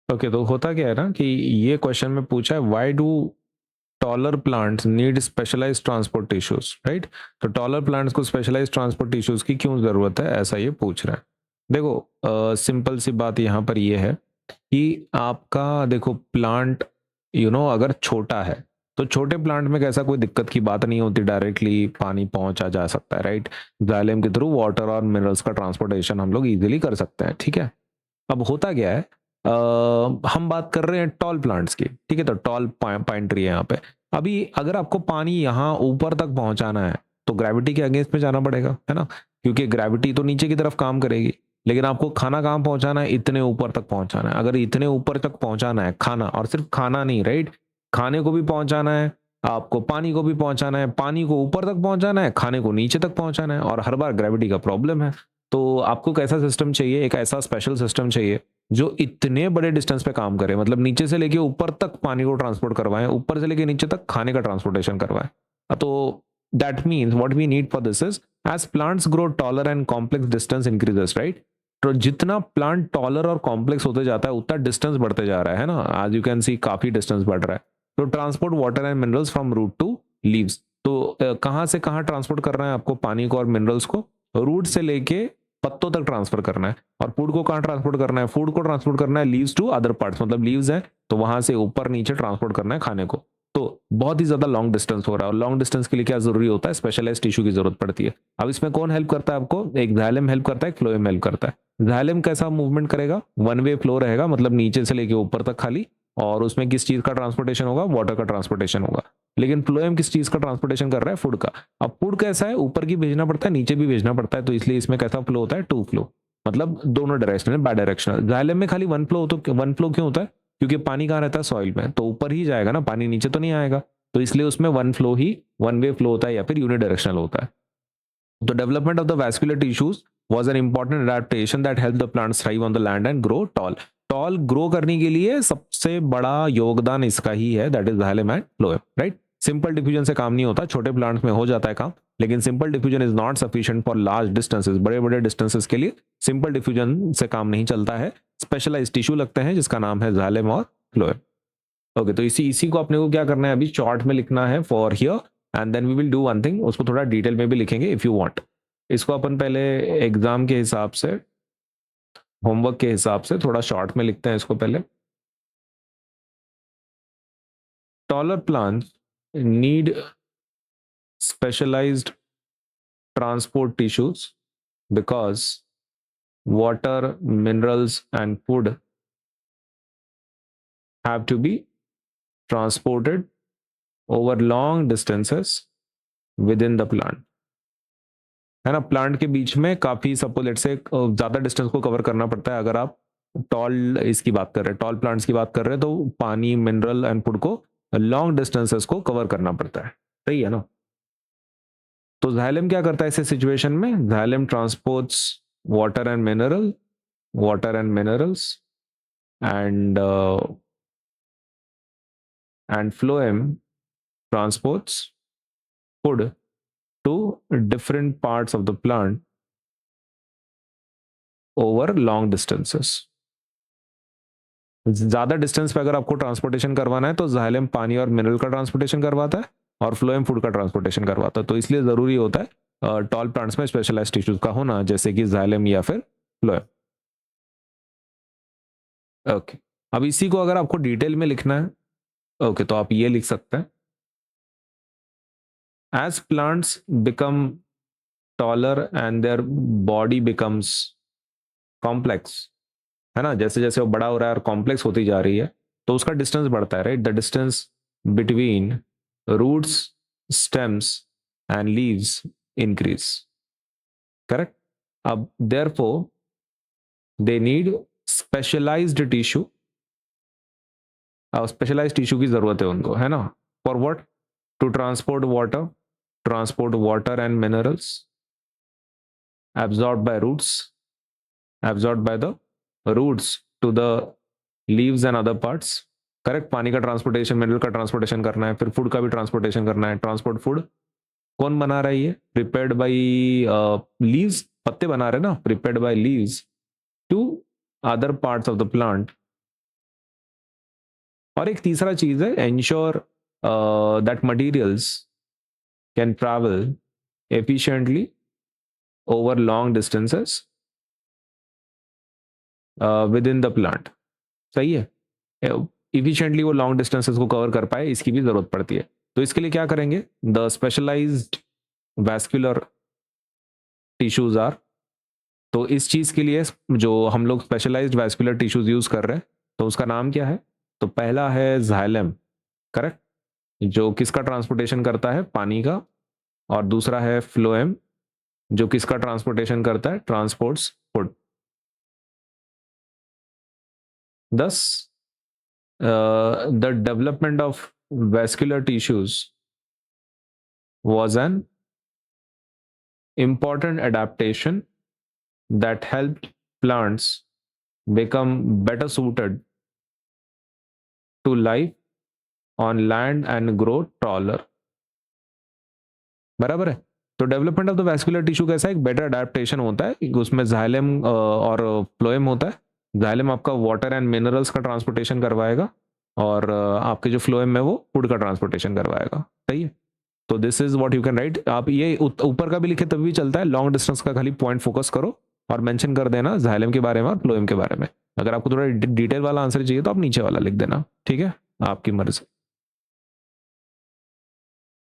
Okay, तो होता क्या है ना कि ये क्वेश्चन में पूछा है why do taller plants need specialised transport tissues, right. तो टॉलर प्लांट्स को स्पेशलाइज्ड ट्रांसपोर्ट टिश्यूज की क्यों जरूरत है, ऐसा ये पूछ रहा है। देखो सिंपल सी बात यहाँ पर ये है कि आपका देखो प्लांट अगर छोटा है तो छोटे प्लांट में कैसा कोई दिक्कत की बात नहीं होती, डायरेक्टली पानी पहुंचा जा सकता है, राइट। जाइलम के थ्रू वाटर और मिनरल्स का ट्रांसपोर्टेशन हम लोग इजीली कर सकते हैं, ठीक है। अब होता क्या है, हम बात कर रहे हैं टॉल प्लांट्स की, ठीक है। तो टॉल पाइन ट्री है यहाँ पे। अभी अगर आपको पानी यहाँ ऊपर तक पहुंचाना है तो ग्रेविटी के अगेंस्ट में जाना पड़ेगा, है ना, क्योंकि ग्रेविटी तो नीचे की तरफ काम करेगी। लेकिन आपको खाना कहाँ पहुंचाना है, इतने ऊपर तक पहुंचाना है। अगर इतने ऊपर तक पहुंचाना है खाना, और सिर्फ खाना नहीं, राइट, खाने को भी पहुंचाना है, आपको पानी को भी पहुंचाना है, पानी को ऊपर तक पहुंचाना है, खाने को नीचे तक पहुंचाना है, और हर बार ग्रेविटी का प्रॉब्लम है। तो आपको कैसा सिस्टम चाहिए, एक ऐसा स्पेशल सिस्टम चाहिए जो इतने बड़े डिस्टेंस पे काम करे, मतलब नीचे से लेके ऊपर तक पानी को ट्रांसपोर्ट करवाएं, ऊपर से लेके नीचे तक खाने का ट्रांसपोर्टेशन करवाएं। तो that means what we need for this is, as plants grow taller and complex distance increases, right. तो जितना प्लांट टॉलर और कॉम्प्लेक्स होते जाता है उतना डिस्टेंस बढ़ते जा रहा है ना, आज यू कैन सी काफी डिस्टेंस बढ़ रहा है। तो transport water and minerals from root to leaves, तो कहाँ से कहाँ ट्रांसपोर्ट करना है आपको पानी को और मिनरल्स को, रूट से लेके पत्तों तक ट्रांसफर करना है। और फूड को कहाँ ट्रांसपोर्ट करना है, फूड को ट्रांसपोर्ट करना है लीव्स टू अदर पार्ट्स, मतलब लीव्स है तो वहां से ऊपर नीचे ट्रांसपोर्ट करना है खाने को। तो बहुत ही ज्यादा लॉन्ग डिस्टेंस हो रहा है, और लॉन्ग डिस्टेंस के लिए क्या जरूरी होता है, स्पेशलाइज्ड टिश्यू की जरूरत पड़ती है। अब इसमें कौन हेल्प करता है आपको, एक जाइलम हेल्प करता है, एक फ्लोएम हेल्प करता है। जाइलम कैसा मूवमेंट करेगा, वन वे फ्लो रहेगा, मतलब नीचे से लेके ऊपर तक खाली, और उसमें किस चीज का ट्रांसपोर्टेशन होगा, वाटर का ट्रांसपोर्टेशन होगा। लेकिन फ्लोएम किस चीज का ट्रांसपोर्टेशन कर रहा है, फूड का। अब फूड कैसा है, ऊपर की भेजना पड़ता है, नीचे भी भेजना पड़ता है, तो इसलिए इसमें कैसा फ्लो होता है, टू फ्लो, मतलब दोनों डायरेक्शनल, बाय डायरेक्शनल। जाइलम में खाली वन फ्लो, तो वन फ्लो क्यों होता है, क्योंकि पानी कहाँ रहता है, सॉइल में, तो ऊपर ही जाएगा ना, पानी नीचे तो नहीं आएगा। तो इसलिए उसमें वन फ्लो ही, वन वे फ्लो होता है या फिर यूनिडायरेक्शनल होता है। The development of the vascular tissues was an important adaptation that helped the plants thrive on the land and grow tall. Tall grow करने के लिए सबसे बड़ा योगदान इसका ही है, that is xylem and phloem, right. Simple diffusion से काम नहीं होता, छोटे प्लांट्स में हो जाता है काम, लेकिन simple diffusion is not sufficient for large distances, बड़े बड़े डिस्टेंसेस के लिए सिंपल डिफ्यूजन से काम नहीं चलता है, स्पेशलाइज्ड टिश्यू लगते हैं जिसका नाम है जाइलम और फ्लोएम। ओके, तो इसी इसी को अपने को क्या करना है, अभी चार्ट में लिखना है for here, and then we will do one thing, उसको थोड़ा डिटेल में भी लिखेंगे इफ यू वांट। इसको अपन पहले एग्जाम के हिसाब से, होमवर्क के हिसाब से थोड़ा शॉर्ट में लिखते हैं इसको पहले। Taller plants need specialised transport tissues because water, minerals and food have to be transported over long distances within the plant, है ना। प्लांट के बीच में काफी सपोज लेट से ज्यादा डिस्टेंस को कवर करना पड़ता है। अगर आप टॉल इसकी बात कर रहे हैं, टॉल प्लांट्स की बात कर रहे हैं, तो पानी, मिनरल एंड फूड को लॉन्ग डिस्टेंसेस को कवर करना पड़ता है, सही है ना। तो जाइलम क्या करता है ऐसे सिचुएशन में, xylem transports water and mineral, water and minerals and phloem transports food to different parts of the plant over long distances. ज्यादा डिस्टेंस पे अगर आपको ट्रांसपोर्टेशन करवाना है तो जाइलम पानी और मिनरल का ट्रांसपोर्टेशन करवाता है और फ्लोएम फूड का ट्रांसपोर्टेशन करवाता है। तो इसलिए जरूरी होता है टॉल प्लांट्स में स्पेशलाइज्ड टिश्यूज का होना, जैसे कि जाइलम या फिर फ्लोएम। ओके, अब इसी को अगर आपको डिटेल में लिखना है, ओके, तो आप ये लिख सकते हैं, as plants become taller and their body becomes complex, है ना, जैसे जैसे वो बड़ा हो रहा है और कॉम्प्लेक्स होती जा रही है तो उसका डिस्टेंस बढ़ता है, right. The distance between roots, stems and leaves increase, correct. अब therefore they need specialised tissue, specialised tissue की जरूरत है उनको, है ना। For what, to transport water and minerals absorbed by roots, absorbed by the roots to the leaves and other parts, correct. पानी का transportation, mineral का ट्रांसपोर्टेशन करना है, फिर फूड का भी ट्रांसपोर्टेशन करना है। ट्रांसपोर्ट फूड कौन बना रहा है, ये प्रिपेयर्ड बाय लीव्स, पत्ते बना रहे हैं ना, prepared by leaves to other parts of the plant और एक तीसरा चीज है, ensure that materials can travel efficiently over long distances within the plant. सही है, इफिशिएंटली वो लॉन्ग डिस्टेंसेस को कवर कर पाए, इसकी भी जरूरत पड़ती है। तो इसके लिए क्या करेंगे, the specialised vascular tissues are, तो इस चीज के लिए जो हम लोग स्पेशलाइज्ड वैस्कुलर टिश्यूज यूज कर रहे हैं, तो उसका नाम क्या है, तो पहला है जाइलम, करेक्ट, जो किसका ट्रांसपोर्टेशन करता है, पानी का, और दूसरा है फ्लोएम, जो किसका ट्रांसपोर्टेशन करता है, transports food. Thus, the development of vascular tissues was an important adaptation that helped plants become better suited to life on land and grow taller। बराबर है। तो development of the vascular tissue कैसा है, एक better adaptation होता है, उसमें xylem और फ्लोएम होता है। जाइलम आपका वाटर एंड मिनरल्स का ट्रांसपोर्टेशन करवाएगा, और आपके जो फ्लोएम है वो फूड का ट्रांसपोर्टेशन करवाएगा। सही है, तो this is what you can write. आप ये ऊपर का भी लिखे तब भी चलता है, लॉन्ग डिस्टेंस का खाली पॉइंट फोकस करो और मेंशन कर देना जाइलम के बारे में और फ्लोएम के बारे में। अगर आपको थोड़ा डिटेल वाला आंसर चाहिए तो आप नीचे वाला लिख देना, ठीक है, आपकी मर्जी।